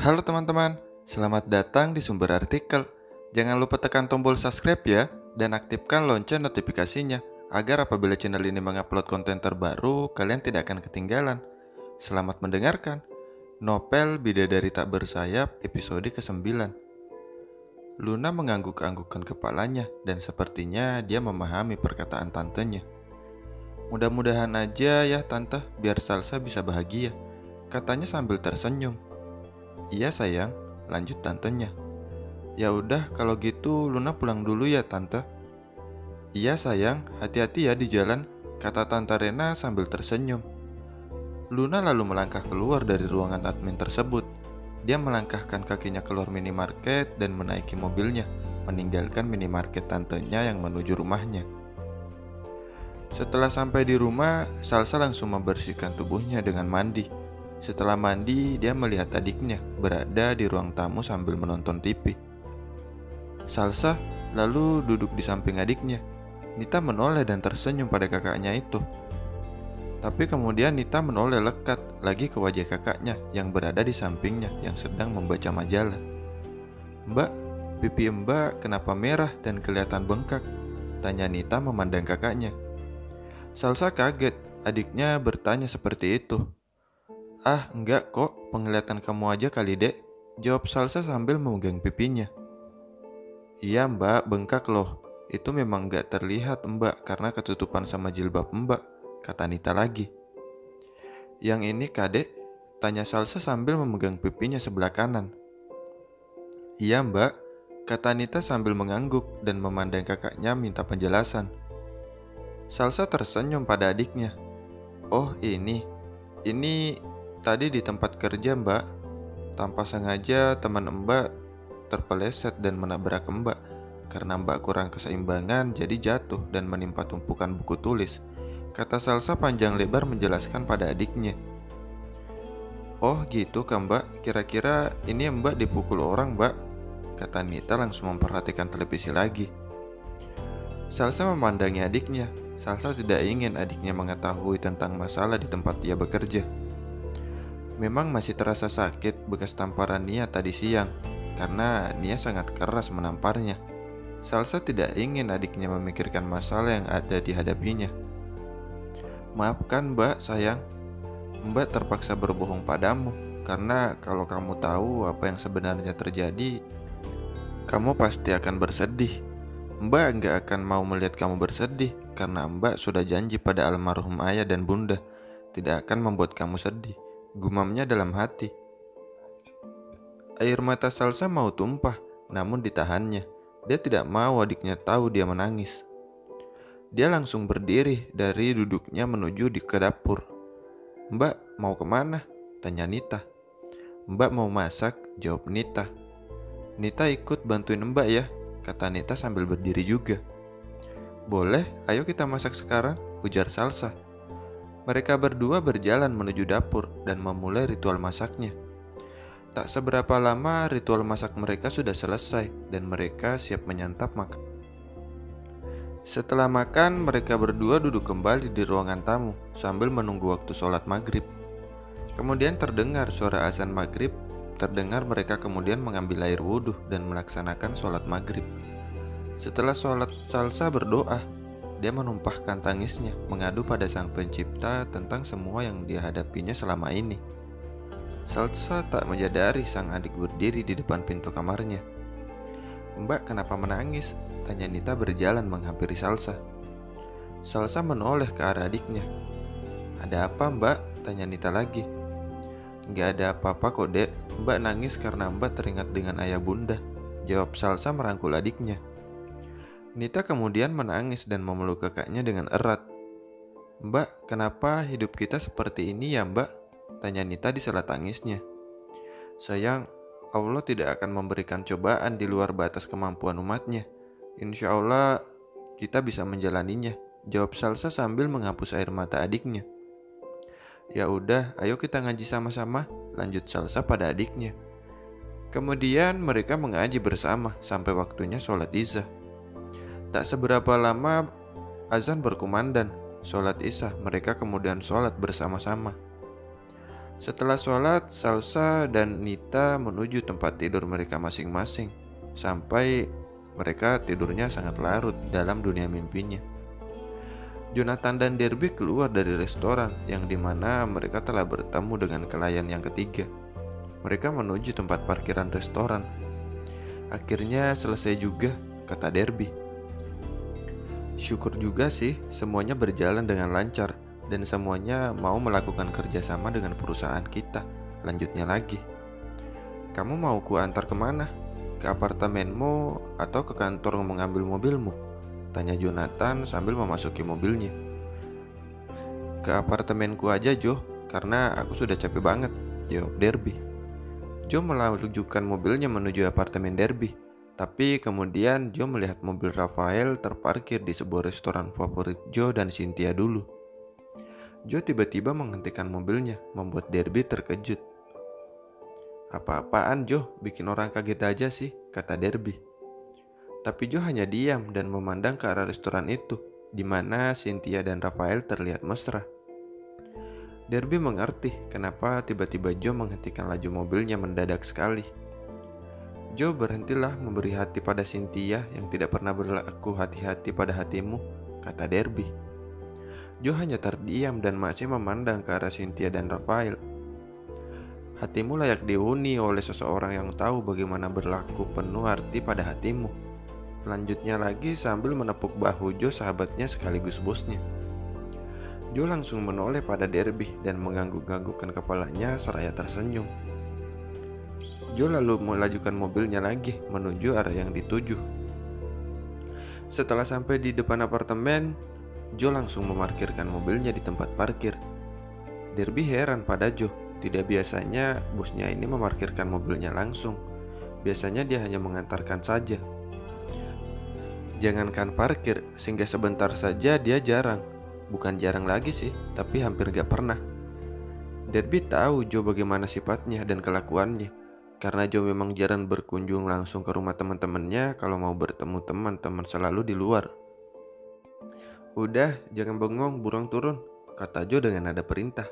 Halo teman-teman, selamat datang di Sumber Artikel. Jangan lupa tekan tombol subscribe ya, dan aktifkan lonceng notifikasinya agar apabila channel ini mengupload konten terbaru, kalian tidak akan ketinggalan. Selamat mendengarkan. Novel Bidadari Tak Bersayap episode ke-9. Luna mengangguk-anggukkan kepalanya dan sepertinya dia memahami perkataan tantenya. Mudah-mudahan aja ya tante, biar Salsa bisa bahagia, katanya sambil tersenyum. Iya sayang, lanjut tantenya. Ya udah kalau gitu Luna pulang dulu ya tante. Iya sayang, hati-hati ya di jalan, kata tante Rena sambil tersenyum. Luna lalu melangkah keluar dari ruangan admin tersebut. Dia melangkahkan kakinya keluar minimarket dan menaiki mobilnya, meninggalkan minimarket tantenya yang menuju rumahnya. Setelah sampai di rumah, Salsa langsung membersihkan tubuhnya dengan mandi. Setelah mandi, dia melihat adiknya berada di ruang tamu sambil menonton TV. Salsa lalu duduk di samping adiknya. Nita menoleh dan tersenyum pada kakaknya itu. Tapi kemudian Nita menoleh lekat lagi ke wajah kakaknya yang berada di sampingnya yang sedang membaca majalah. Mbak, pipi Mbak kenapa merah dan kelihatan bengkak? Tanya Nita memandang kakaknya. Salsa kaget, adiknya bertanya seperti itu. Ah, enggak kok, penglihatan kamu aja kali dek, jawab Salsa sambil memegang pipinya. Iya mbak, bengkak loh, itu memang enggak terlihat mbak karena ketutupan sama jilbab mbak, kata Nita lagi. Yang ini kadek, tanya Salsa sambil memegang pipinya sebelah kanan. Iya mbak, kata Nita sambil mengangguk dan memandang kakaknya minta penjelasan. Salsa tersenyum pada adiknya. Oh ini tadi di tempat kerja mbak. Tanpa sengaja teman mbak terpeleset dan menabrak mbak. Karena mbak kurang keseimbangan jadi jatuh dan menimpa tumpukan buku tulis, kata Salsa panjang lebar menjelaskan pada adiknya. Oh gitu kan mbak, kira-kira ini mbak dipukul orang mbak, kata Nita langsung memperhatikan televisi lagi. Salsa memandangi adiknya. Salsa tidak ingin adiknya mengetahui tentang masalah di tempat dia bekerja. Memang masih terasa sakit bekas tamparan Nia tadi siang, karena Nia sangat keras menamparnya. Salsa tidak ingin adiknya memikirkan masalah yang ada dihadapinya. Maafkan mbak sayang, mbak terpaksa berbohong padamu, karena kalau kamu tahu apa yang sebenarnya terjadi, kamu pasti akan bersedih. Mbak nggak akan mau melihat kamu bersedih, karena mbak sudah janji pada almarhum ayah dan bunda tidak akan membuat kamu sedih, gumamnya dalam hati. Air mata Salsa mau tumpah, namun ditahannya. Dia tidak mau adiknya tahu dia menangis. Dia langsung berdiri dari duduknya menuju ke dapur. Mbak mau kemana? Tanya Nita. Mbak mau masak, jawab Nita. Nita ikut bantuin mbak ya, kata Nita sambil berdiri juga. Boleh, ayo kita masak sekarang, ujar Salsa. Mereka berdua berjalan menuju dapur dan memulai ritual masaknya. Tak seberapa lama ritual masak mereka sudah selesai dan mereka siap menyantap makan. Setelah makan, mereka berdua duduk kembali di ruangan tamu sambil menunggu waktu sholat maghrib. Kemudian terdengar suara azan maghrib. Terdengar mereka kemudian mengambil air wudhu dan melaksanakan sholat maghrib. Setelah sholat, Salsa berdoa. Dia menumpahkan tangisnya, mengadu pada sang pencipta tentang semua yang dihadapinya selama ini. Salsa tak menyadari sang adik berdiri di depan pintu kamarnya. Mbak kenapa menangis? Tanya Nita berjalan menghampiri Salsa. Salsa menoleh ke arah adiknya. Ada apa mbak? Tanya Nita lagi. Gak ada apa-apa kok dek, mbak nangis karena mbak teringat dengan ayah bunda, jawab Salsa merangkul adiknya. Nita kemudian menangis dan memeluk kakaknya dengan erat. Mbak, kenapa hidup kita seperti ini ya mbak? Tanya Nita di sela tangisnya. Sayang, Allah tidak akan memberikan cobaan di luar batas kemampuan umatnya. Insya Allah kita bisa menjalaninya, jawab Salsa sambil menghapus air mata adiknya. Ya udah, ayo kita ngaji sama-sama, lanjut Salsa pada adiknya. Kemudian mereka mengaji bersama sampai waktunya sholat isya. Tak seberapa lama azan berkumandang, sholat isya mereka kemudian sholat bersama-sama. Setelah sholat, Salsa dan Nita menuju tempat tidur mereka masing-masing, sampai mereka tidurnya sangat larut dalam dunia mimpinya. Jonathan dan Derby keluar dari restoran yang dimana mereka telah bertemu dengan klien yang ketiga. Mereka menuju tempat parkiran restoran. Akhirnya selesai juga, kata Derby. Syukur juga sih, semuanya berjalan dengan lancar dan semuanya mau melakukan kerjasama dengan perusahaan kita. Lanjutnya lagi. Kamu mau ku antar kemana? Ke apartemenmu atau ke kantor mengambil mobilmu? Tanya Jonathan sambil memasuki mobilnya. Ke apartemenku aja, Jo, karena aku sudah capek banget, jawab Derby. Jo melanjutkan mobilnya menuju apartemen Derby. Tapi kemudian Jo melihat mobil Rafael terparkir di sebuah restoran favorit Jo dan Cynthia dulu. Jo tiba-tiba menghentikan mobilnya, membuat Derby terkejut. Apa-apaan Jo, bikin orang kaget aja sih, kata Derby. Tapi Jo hanya diam dan memandang ke arah restoran itu, di mana Cynthia dan Rafael terlihat mesra. Derby mengerti kenapa tiba-tiba Jo menghentikan laju mobilnya mendadak sekali. Jo, berhentilah memberi hati pada Cynthia yang tidak pernah berlaku hati-hati pada hatimu, kata Derby. Jo hanya terdiam dan masih memandang ke arah Cynthia dan Rafael. Hatimu layak dihuni oleh seseorang yang tahu bagaimana berlaku penuh arti pada hatimu. Lanjutnya lagi sambil menepuk bahu Jo, sahabatnya sekaligus bosnya. Jo langsung menoleh pada Derby dan mengangguk-anggukkan kepalanya seraya tersenyum. Jo lalu melajukan mobilnya lagi menuju arah yang dituju. Setelah sampai di depan apartemen, Jo langsung memarkirkan mobilnya di tempat parkir. Derby heran pada Jo, tidak biasanya bosnya ini memarkirkan mobilnya langsung. Biasanya dia hanya mengantarkan saja. Jangankan parkir, sehingga sebentar saja dia jarang. Bukan jarang lagi sih, tapi hampir gak pernah. Derby tahu Jo bagaimana sifatnya dan kelakuannya. Karena Jo memang jarang berkunjung langsung ke rumah teman-temannya kalau mau bertemu teman-teman selalu di luar. Udah, jangan bengong, buruan turun, kata Jo dengan nada perintah.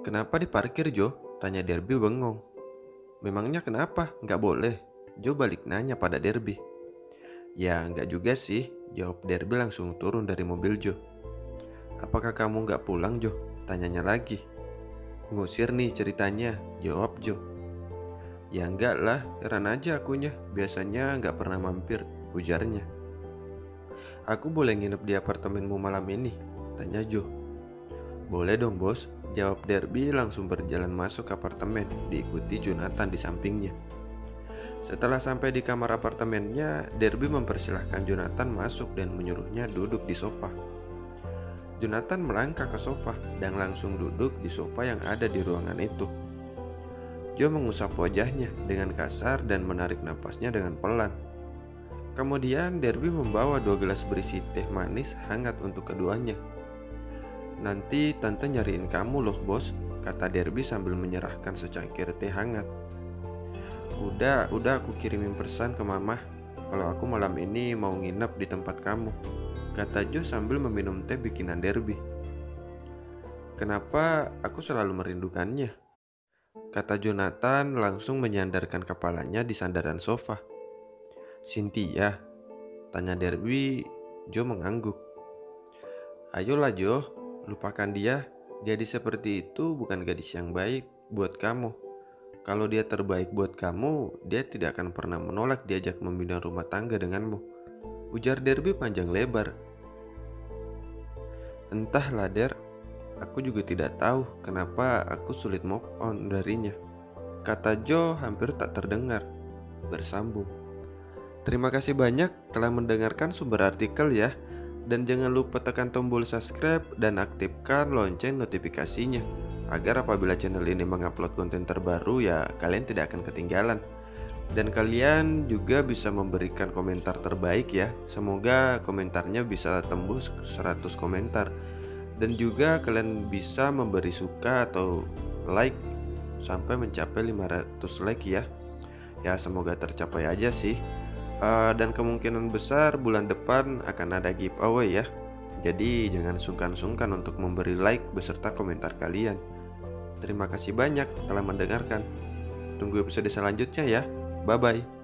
Kenapa diparkir Jo? Tanya Derby bengong. Memangnya kenapa? Nggak boleh? Jo balik nanya pada Derby. Ya nggak juga sih, jawab Derby langsung turun dari mobil Jo. Apakah kamu nggak pulang Jo? Tanyanya lagi. Ngusir nih ceritanya, jawab Jo. Ya enggak lah, heran aja akunya, biasanya nggak pernah mampir, ujarnya. Aku boleh nginep di apartemenmu malam ini? Tanya Jo. Boleh dong bos, jawab Derby langsung berjalan masuk ke apartemen, diikuti Jonathan di sampingnya. Setelah sampai di kamar apartemennya, Derby mempersilahkan Jonathan masuk dan menyuruhnya duduk di sofa. Jonathan melangkah ke sofa dan langsung duduk di sofa yang ada di ruangan itu. Jo mengusap wajahnya dengan kasar dan menarik napasnya dengan pelan. Kemudian Derby membawa 2 gelas berisi teh manis hangat untuk keduanya. Nanti tante nyariin kamu loh bos, kata Derby sambil menyerahkan secangkir teh hangat. Udah aku kirimin pesan ke mama kalau aku malam ini mau nginep di tempat kamu, kata Jo sambil meminum teh bikinan Derby. Kenapa aku selalu merindukannya? Kata Jonathan langsung menyandarkan kepalanya di sandaran sofa. Cynthia? Tanya Derby. Jo mengangguk. Ayolah Jo, lupakan dia. Gadis seperti itu bukan gadis yang baik buat kamu. Kalau dia terbaik buat kamu, dia tidak akan pernah menolak diajak membina rumah tangga denganmu, ujar Derby panjang lebar. Entahlah Der, aku juga tidak tahu kenapa aku sulit move on darinya, kata Jo hampir tak terdengar. Bersambung. Terima kasih banyak telah mendengarkan sumber artikel ya. Dan jangan lupa tekan tombol subscribe dan aktifkan lonceng notifikasinya agar apabila channel ini mengupload konten terbaru ya kalian tidak akan ketinggalan. Dan kalian juga bisa memberikan komentar terbaik ya. Semoga komentarnya bisa tembus 100 komentar. Dan juga kalian bisa memberi suka atau like sampai mencapai 500 like ya. Ya semoga tercapai aja sih. Dan kemungkinan besar bulan depan akan ada giveaway ya. Jadi jangan sungkan-sungkan untuk memberi like beserta komentar kalian. Terima kasih banyak telah mendengarkan. Tunggu episode selanjutnya ya. Bye bye.